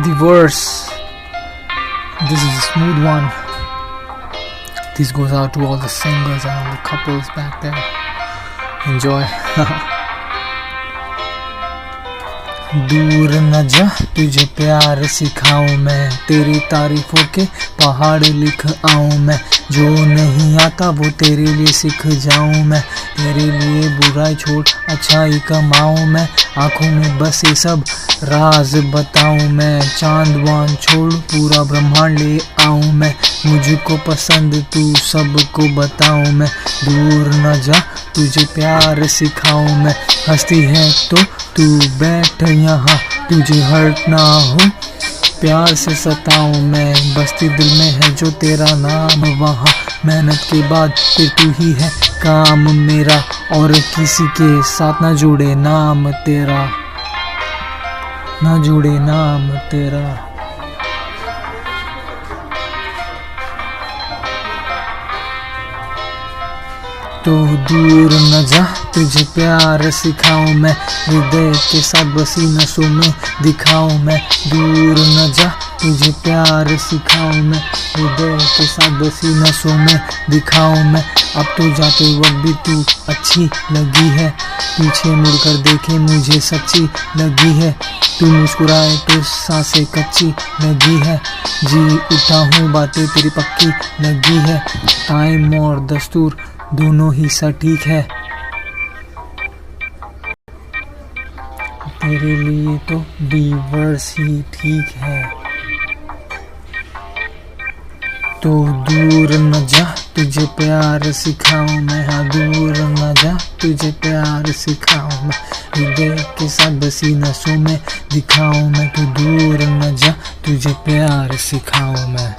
The verse, this is a smooth one. This goes out to all the singers and all the couples back there. Enjoy. दूर न जा तुझे प्यार सिखाऊं मैं, तेरी तारीफों के पहाड़ लिख आऊं मैं, जो नहीं आता वो तेरे लिए सीख जाऊं मैं, तेरे लिए बुराई छोड़ अच्छाई कमाऊं मैं, आँखों में बस ये सब राज बताऊं मैं, चांद वान छोड़ पूरा ब्रह्मांड ले आऊं मैं, मुझको पसंद तू सबको बताऊं मैं, दूर न जा तुझे प्यार सिखाऊं मैं, हंसती है तो तू बैठ यहाँ, तुझे हर्ट ना हो प्यार से सताऊं मैं, बस्ती दिल में है जो तेरा नाम वहाँ, मेहनत के बाद फिर तू ही है काम मेरा, और किसी के साथ ना जुड़े नाम तेरा, ना जुड़े नाम तेरा। तो दूर न जा तुझे प्यार सिखाऊं मैं, हृदय के साथ बसी नसों में दिखाऊं मैं, दूर न जा तुझे प्यार सिखाऊं मैं, हृदय के साथ बसी नसों में दिखाऊं मैं, अब तो जाते वक्त भी तू अच्छी लगी है, पीछे मुड़कर देखे मुझे सच्ची लगी है, तू मुस्कुराए तो सांसें कच्ची लगी है, जी उठा हूँ बातें तेरी पक्की लगी है, टाइम और दस्तूर दोनों ही सटीक है, तेरे लिए तो डिवर्स ही ठीक है। तो दूर न जा तुझे प्यार सिखाऊं मैं, हाँ दूर न जा तुझे प्यार सिखाऊं मैं, हृदय के साथ बसी नसों में दिखाऊं मैं, तो दूर न जा तुझे प्यार सिखाऊं मैं।